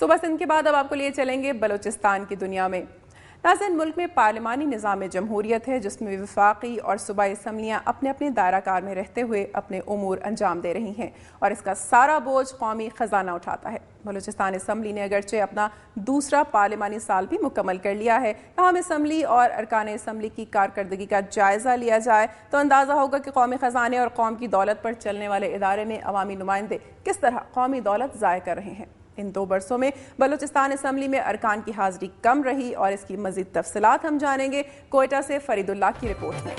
صوبہ سندھ کے بعد اب آپ کو لیے چلیں گے بلوچستان کی دنیا میں۔ ناظرین، ملک میں پارلیمانی نظام جمہوریت ہے جس میں وفاقی اور صوبائی اسمبلیاں اپنے اپنے دائرہ کار میں رہتے ہوئے اپنے امور انجام دے رہی ہیں اور اس کا سارا بوجھ قومی خزانہ اٹھاتا ہے۔ بلوچستان اسمبلی نے اگرچہ اپنا دوسرا پارلیمانی سال بھی مکمل کر لیا ہے۔ تاہم اسمبلی اور ارکان اسمبلی کی کارکردگی کا جائزہ لیا جائے تو اندازہ ہوگا کہ قومی خزانے اور قوم کی دولت پر چلنے والے ادارے میں عوامی نمائندے کس طرح قومی دولت ضائع کر رہے ہیں۔ ان 2 برسوں میں بلوچستان اسمبلی میں ارکان کی حاضری کم رہی اور اس کی مزید تفصیلات ہم جانیں گے کوئٹہ سے فرید اللہ کی رپورٹ میں۔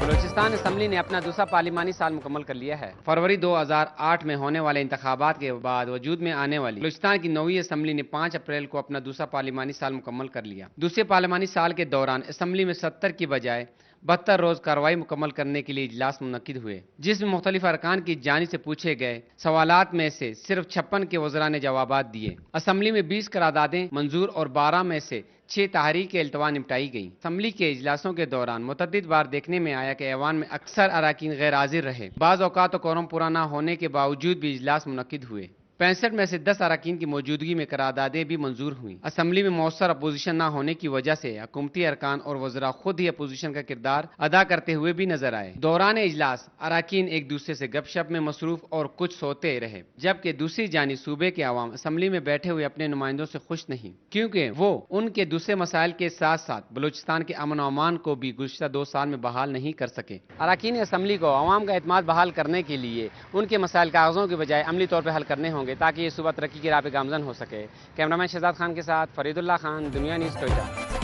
بلوچستان اسمبلی نے اپنا دوسرا پارلیمانی سال مکمل کر لیا ہے۔ فروری 2008 میں ہونے والے انتخابات کے بعد وجود میں آنے والی بلوچستان کی 9ویں اسمبلی نے 5 اپریل کو اپنا دوسرا پارلیمانی سال مکمل کر لیا۔ دوسرے پارلیمانی سال کے دوران اسمبلی میں 70 کی بجائے 72 روز کارروائی مکمل کرنے کے لیے اجلاس منعقد ہوئے، جس میں مختلف ارکان کی جانب سے پوچھے گئے سوالات میں سے صرف 56 کے وزراء نے جوابات دیے۔ اسمبلی میں 20 قراردادیں منظور اور 12 میں سے 6 تحریک التوا نمٹائی گئیں۔ اسمبلی کے اجلاسوں کے دوران متعدد بار دیکھنے میں آیا کہ ایوان میں اکثر اراکین غیر حاضر رہے۔ بعض اوقات تو کوورم پورا نہ ہونے کے باوجود بھی اجلاس منعقد ہوئے۔ 65 میں سے 10 اراکین کی موجودگی میں قراردادیں بھی منظور ہوئیں۔ اسمبلی میں مؤثر اپوزیشن نہ ہونے کی وجہ سے حکومتی ارکان اور وزراء خود ہی اپوزیشن کا کردار ادا کرتے ہوئے بھی نظر آئے۔ دوران اجلاس اراکین ایک دوسرے سے گپ شپ میں مصروف اور کچھ سوتے رہے، جبکہ دوسری جانب صوبے کے عوام اسمبلی میں بیٹھے ہوئے اپنے نمائندوں سے خوش نہیں، کیونکہ وہ ان کے دوسرے مسائل کے ساتھ ساتھ بلوچستان کے امن و امان کو بھی گزشتہ 2 سال میں بحال نہیں کر سکے۔ اراکین اسمبلی کو عوام کا اعتماد بحال کرنے کے لیے ان کے مسائل کاغذوں کے بجائے عملی طور پر حل کرنے ہوں گے تاکہ یہ صوبہ ترقی کی راہ پہ گامزن ہو سکے۔ کیمرامین شہزاد خان کے ساتھ فرید اللہ خان، دنیا نیوز، کوئٹہ۔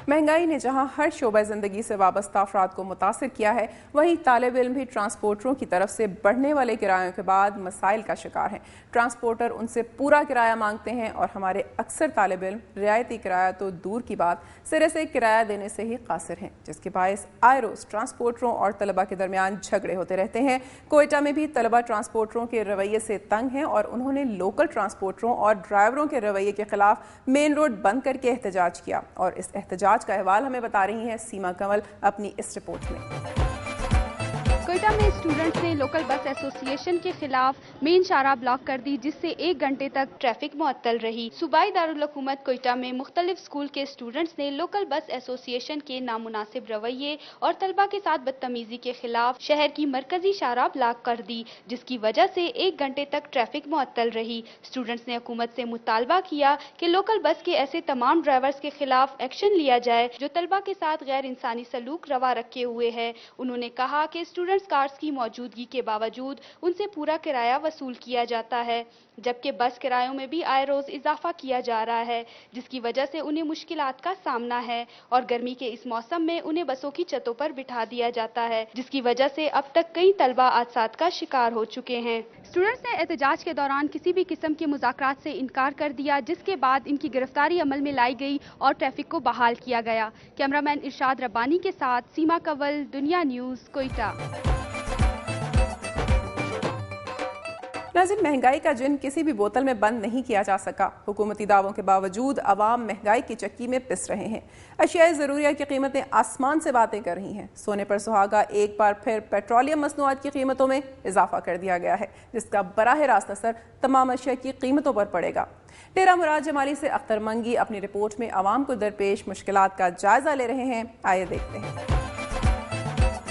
مہنگائی نے جہاں ہر شعبہ زندگی سے وابستہ افراد کو متاثر کیا ہے، وہیں طالب علم بھی ٹرانسپورٹروں کی طرف سے بڑھنے والے کرایوں کے بعد مسائل کا شکار ہیں۔ ٹرانسپورٹر ان سے پورا کرایہ مانگتے ہیں اور ہمارے اکثر طالب علم رعایتی کرایہ تو دور کی بات سرے سے کرایہ دینے سے ہی قاصر ہیں، جس کے باعث آئے روز ٹرانسپورٹروں اور طلبہ کے درمیان جھگڑے ہوتے رہتے ہیں۔ کوئٹہ میں بھی طلبہ ٹرانسپورٹروں کے رویے سے تنگ ہیں اور انہوں نے لوکل ٹرانسپورٹروں اور ڈرائیوروں کے رویے کے خلاف مین روڈ بند کر کے احتجاج کیا، اور اس احتجاج کا احوال ہمیں بتا رہی ہیں سیما کنول اپنی اس رپورٹ میں۔ کوئٹہ میں اسٹوڈنٹس نے لوکل بس ایسوسی ایشن کے خلاف مین شارع بلاک کر دی، جس سے 1 گھنٹے تک ٹریفک معطل رہی۔ صوبائی دارالحکومت کوئٹہ میں مختلف اسکول کے اسٹوڈنٹس نے لوکل بس ایسوسی ایشن کے نامناسب رویے اور طلبہ کے ساتھ بدتمیزی کے خلاف شہر کی مرکزی شارع بلاک کر دی، جس کی وجہ سے 1 گھنٹے تک ٹریفک معطل رہی۔ اسٹوڈنٹس نے حکومت سے مطالبہ کیا کہ لوکل بس کے ایسے تمام ڈرائیورز کے خلاف ایکشن لیا جائے جو طلبہ کے ساتھ غیر انسانی سلوک روا رکھے ہوئے ہیں۔ انہوں نے کہا کہ اسٹوڈنٹس کارز کی موجودگی کے باوجود ان سے پورا کرایہ وصول کیا جاتا ہے، جبکہ بس کرایوں میں بھی آئے روز اضافہ کیا جا رہا ہے، جس کی وجہ سے انہیں مشکلات کا سامنا ہے، اور گرمی کے اس موسم میں انہیں بسوں کی چھتوں پر بٹھا دیا جاتا ہے، جس کی وجہ سے اب تک کئی طلبہ حادثات کا شکار ہو چکے ہیں۔ اسٹوڈنٹس نے احتجاج کے دوران کسی بھی قسم کے مذاکرات سے انکار کر دیا، جس کے بعد ان کی گرفتاری عمل میں لائی گئی اور ٹریفک کو بحال کیا گیا۔ کیمرامین ارشاد ربانی کے ساتھ سیما کنول، دنیا نیوز، کوئٹہ۔ ناظرین، مہنگائی کا جن کسی بھی بوتل میں بند نہیں کیا جا سکا۔ حکومتی دعووں کے باوجود عوام مہنگائی کی چکی میں پس رہے ہیں۔ اشیاء ضروریہ کی قیمتیں آسمان سے باتیں کر رہی ہیں۔ سونے پر سہاگا ایک بار پھر پیٹرولیم مصنوعات کی قیمتوں میں اضافہ کر دیا گیا ہے، جس کا براہ راست اثر تمام اشیاء کی قیمتوں پر پڑے گا۔ ڈیرہ مراد جمالی سے اختر منگی اپنی رپورٹ میں عوام کو درپیش مشکلات کا جائزہ لے رہے ہیں۔ آئیے دیکھتے ہیں۔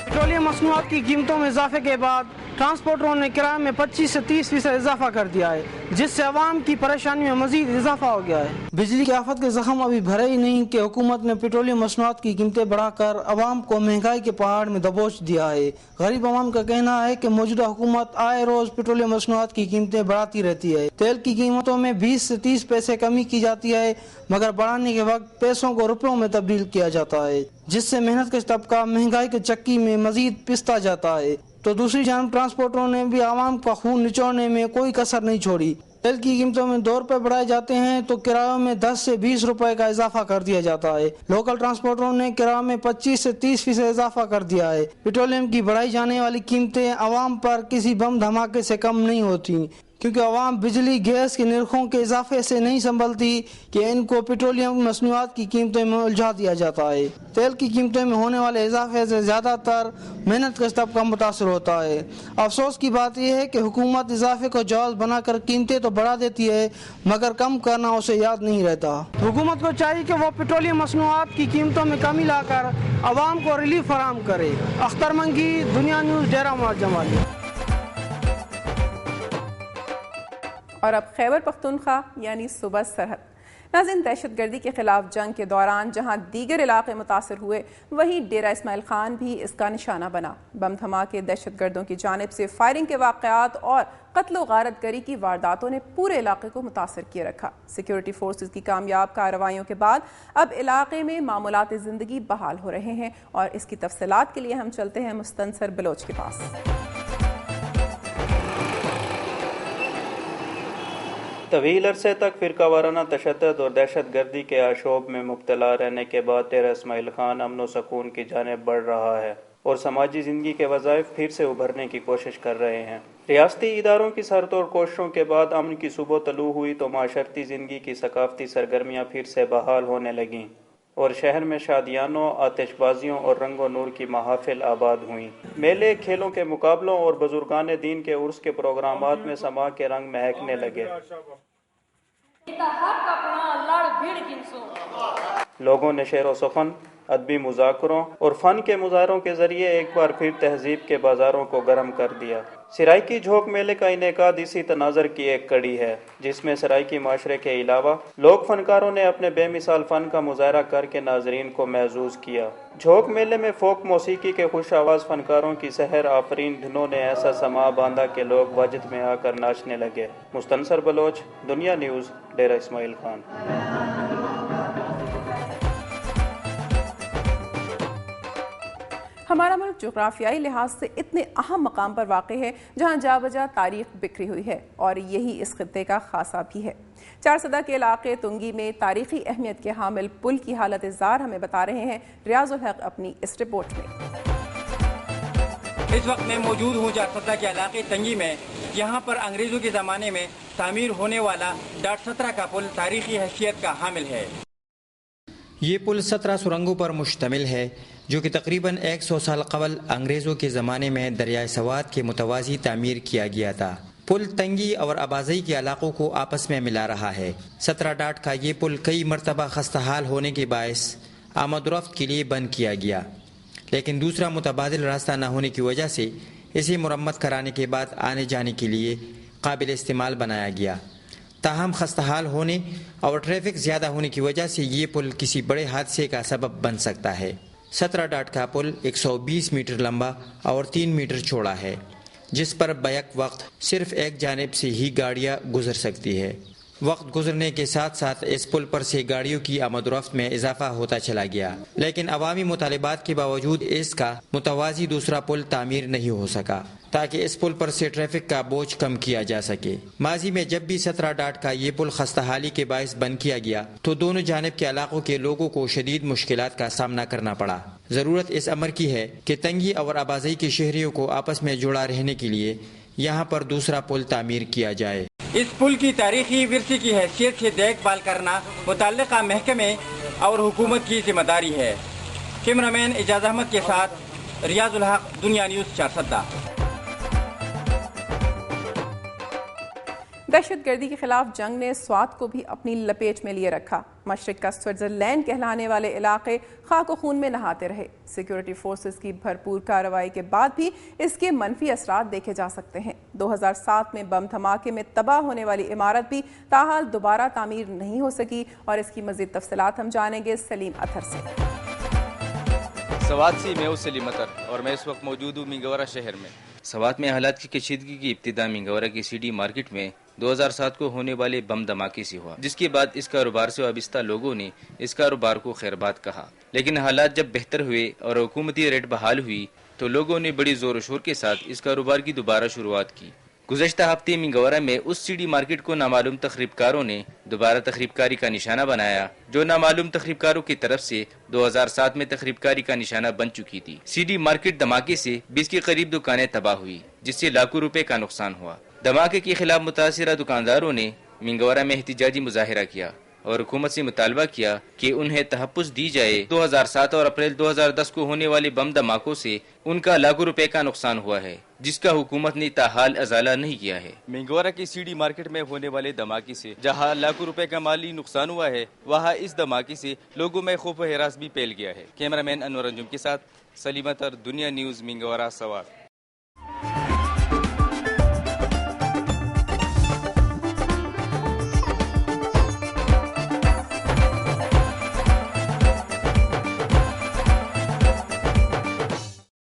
پیٹرولیم مصنوعات کی قیمتوں میں اضافے کے بعد ٹرانسپورٹروں نے کرایہ میں 25 سے 30% اضافہ کر دیا ہے، جس سے عوام کی پریشانی میں مزید اضافہ ہو گیا ہے۔ بجلی کی آفت کے زخم ابھی بھرے ہی نہیں کہ حکومت نے پیٹرولیم مصنوعات کی قیمتیں بڑھا کر عوام کو مہنگائی کے پہاڑ میں دبوچ دیا ہے۔ غریب عوام کا کہنا ہے کہ موجودہ حکومت آئے روز پیٹرولیم مصنوعات کی قیمتیں بڑھاتی رہتی ہے۔ تیل کی قیمتوں میں 20 سے 30 پیسے کمی کی جاتی ہے، مگر بڑھانے کے وقت پیسوں کو روپیوں میں تبدیل کیا جاتا ہے، جس سے محنت کش طبقہ مہنگائی کے چکی میں مزید پستا جاتا ہے۔ تو دوسری جانب ٹرانسپورٹروں نے بھی عوام کا خون نچوڑنے میں کوئی کسر نہیں چھوڑی۔ تیل کی قیمتوں میں 2 روپے بڑھائے جاتے ہیں تو کرایوں میں 10 سے 20 روپے کا اضافہ کر دیا جاتا ہے۔ لوکل ٹرانسپورٹروں نے کرایوں میں 25 سے 30% اضافہ کر دیا ہے۔ پیٹرولیم کی بڑھائی جانے والی قیمتیں عوام پر کسی بم دھماکے سے کم نہیں ہوتی۔ کیونکہ عوام بجلی گیس کے نرخوں کے اضافے سے نہیں سنبھلتی کہ ان کو پیٹرولیم مصنوعات کی قیمتوں میں الجھا دیا جاتا ہے۔ تیل کی قیمتوں میں ہونے والے اضافے سے زیادہ تر محنت کش طبقہ متاثر ہوتا ہے۔ افسوس کی بات یہ ہے کہ حکومت اضافے کو جواز بنا کر قیمتیں تو بڑھا دیتی ہے مگر کم کرنا اسے یاد نہیں رہتا۔ حکومت کو چاہیے کہ وہ پیٹرولیم مصنوعات کی قیمتوں میں کمی لا کر عوام کو ریلیف فراہم کرے۔ اختر منگی، دنیا نیوز، ڈیرہ معظم علی۔ اور اب خیبر پختونخوا یعنی صوبہ سرحد۔ ناظرین، دہشت گردی کے خلاف جنگ کے دوران جہاں دیگر علاقے متاثر ہوئے وہیں ڈیرہ اسماعیل خان بھی اس کا نشانہ بنا۔ بم دھماکے، دہشت گردوں کی جانب سے فائرنگ کے واقعات اور قتل و غارت گری کی وارداتوں نے پورے علاقے کو متاثر کیے رکھا۔ سیکیورٹی فورسز کی کامیاب کارروائیوں کے بعد اب علاقے میں معمولات زندگی بحال ہو رہے ہیں، اور اس کی تفصیلات کے لیے ہم چلتے ہیں مستنصر بلوچ کے پاس۔ طویل عرصے تک فرقہ وارانہ تشدد اور دہشت گردی کے آشوب میں مبتلا رہنے کے بعد ڈیرہ اسماعیل خان امن و سکون کی جانب بڑھ رہا ہے اور سماجی زندگی کے وظائف پھر سے ابھرنے کی کوشش کر رہے ہیں۔ ریاستی اداروں کی سر توڑ کوششوں کے بعد امن کی صبح طلوع ہوئی تو معاشرتی زندگی کی ثقافتی سرگرمیاں پھر سے بحال ہونے لگیں اور شہر میں شادیانوں، آتش بازیوں اور رنگ و نور کی محافل آباد ہوئیں۔ میلے، کھیلوں کے مقابلوں اور بزرگان دین کے عرس کے پروگرامات میں سما کے رنگ مہکنے لگے۔ لوگوں نے شعر و سخن، ادبی مذاکروں اور فن کے مظاہروں کے ذریعے ایک بار پھر تہذیب کے بازاروں کو گرم کر دیا۔ سرائکی جھوک میلے کا انعقاد اسی تناظر کی ایک کڑی ہے جس میں سرائکی معاشرے کے علاوہ لوک فنکاروں نے اپنے بے مثال فن کا مظاہرہ کر کے ناظرین کو محظوظ کیا۔ جھوک میلے میں فوک موسیقی کے خوش آواز فنکاروں کی سحر آفرین دھنوں نے ایسا سما باندھا کہ لوگ وجد میں آ کر ناچنے لگے۔ مستنصر بلوچ، دنیا نیوز، ڈیرہ اسماعیل خان۔ ہمارا ملک جغرافیائی لحاظ سے اتنے اہم مقام پر واقع ہے جہاں جا بجا تاریخ بکھری ہوئی ہے، اور یہی اس خطے کا خاصہ بھی ہے۔ چارسدہ کے علاقے تنگی میں تاریخی اہمیت کے حامل پل کی حالت زار ہمیں بتا رہے ہیں ریاض الحق اپنی اس رپورٹ میں۔ اس وقت میں موجود ہوں چارسدہ کے علاقے تنگی میں۔ یہاں پر انگریزوں کے زمانے میں تعمیر ہونے والا ڈاٹ 17 کا پل تاریخی حیثیت کا حامل ہے۔ یہ پل 17 سرنگوں پر مشتمل ہے جو کہ تقریباً 100 سال قبل انگریزوں کے زمانے میں دریائے سوات کے متوازی تعمیر کیا گیا تھا۔ پل تنگی اور آبازی کے علاقوں کو آپس میں ملا رہا ہے۔ 17 ڈاٹ کا یہ پل کئی مرتبہ خستہ حال ہونے کے باعث آمد و رفت کے لیے بند کیا گیا، لیکن دوسرا متبادل راستہ نہ ہونے کی وجہ سے اسے مرمت کرانے کے بعد آنے جانے کے لیے قابل استعمال بنایا گیا۔ تاہم خستہ حال ہونے اور ٹریفک زیادہ ہونے کی وجہ سے یہ پل کسی بڑے حادثے کا سبب بن سکتا ہے۔ 17 ڈاٹ کا پل 120 میٹر لمبا اور 3 میٹر چوڑا ہے، جس پر بیک وقت صرف ایک جانب سے ہی گاڑیاں گزر سکتی ہے۔ وقت گزرنے کے ساتھ ساتھ اس پل پر سے گاڑیوں کی آمد و رفت میں اضافہ ہوتا چلا گیا، لیکن عوامی مطالبات کے باوجود اس کا متوازی دوسرا پل تعمیر نہیں ہو سکا تاکہ اس پل پر سے ٹریفک کا بوجھ کم کیا جا سکے۔ ماضی میں جب بھی 17 ڈاٹ کا یہ پل خستہ حالی کے باعث بند کیا گیا تو دونوں جانب کے علاقوں کے لوگوں کو شدید مشکلات کا سامنا کرنا پڑا۔ ضرورت اس امر کی ہے کہ تنگی اور آبازی کے شہریوں کو آپس میں جڑا رہنے کے لیے یہاں پر دوسرا پل تعمیر کیا جائے۔ اس پل کی تاریخی ورثے کی حیثیت سے دیکھ بھال کرنا متعلقہ محکمے اور حکومت کی ذمہ داری ہے۔ کیمرامین اعجاز احمد کے ساتھ ریاض الحق، دنیا نیوز، چارسدہ۔ دہشت گردی کے خلاف جنگ نے سوات کو بھی اپنی لپیٹ میں لیے رکھا۔ مشرق کا سوئٹزرلینڈ کہلانے والے علاقے خاک و خون میں نہاتے رہے۔ سیکیورٹی فورسز کی بھرپور کارروائی کے بعد بھی اس کے منفی اثرات دیکھے جا سکتے ہیں۔ 2007 میں بم دھماکے میں تباہ ہونے والی عمارت بھی تاحال دوبارہ تعمیر نہیں ہو سکی، اور اس کی مزید تفصیلات ہم جانیں گے سلیم اطہر سے۔ سوات سے میں ہوں سلیم اطہر اور میں اس وقت موجود ہوں منگورہ شہر میں۔ سوات میں حالات کی کشیدگی کی ابتدا منگورہ کی سی ڈی مارکیٹ میں 2007 کو ہونے والے بم دھماکے سے ہوا، جس کے بعد اس کاروبار سے وابستہ لوگوں نے اس کاروبار کو خیرباد کہا۔ لیکن حالات جب بہتر ہوئے اور حکومتی ریٹ بحال ہوئی تو لوگوں نے بڑی زور و شور کے ساتھ اس کاروبار کی دوبارہ شروعات کی۔ گزشتہ ہفتے منگورہ میں اس سی ڈی مارکیٹ کو نامعلوم تخریب کاروں نے دوبارہ تخریب کاری کا نشانہ بنایا، جو نامعلوم تخریب کاروں کی طرف سے 2007 میں تخریب کاری کا نشانہ بن چکی تھی۔ سی ڈی مارکیٹ دھماکے سے 20 کے قریب دکانیں تباہ ہوئی، جس سے لاکھوں روپے کا نقصان ہوا۔ دھماکے کے خلاف متاثرہ دکانداروں نے منگورہ میں احتجاجی مظاہرہ کیا اور حکومت سے مطالبہ کیا کہ انہیں تحفظ دی جائے۔ 2007 اور اپریل 2010 کو ہونے والے بم دھماکوں سے ان کا لاکھوں روپے کا نقصان ہوا ہے، جس کا حکومت نے تاحال ازالہ نہیں کیا ہے۔ منگورہ کی سی ڈی مارکیٹ میں ہونے والے دھماکے سے جہاں لاکھوں روپے کا مالی نقصان ہوا ہے، وہاں اس دھماکے سے لوگوں میں خوف و ہراس بھی پھیل گیا ہے۔ کیمرہ مین انور انجم کے ساتھ سلیم اطہر، دنیا نیوز، منگورہ، سوات۔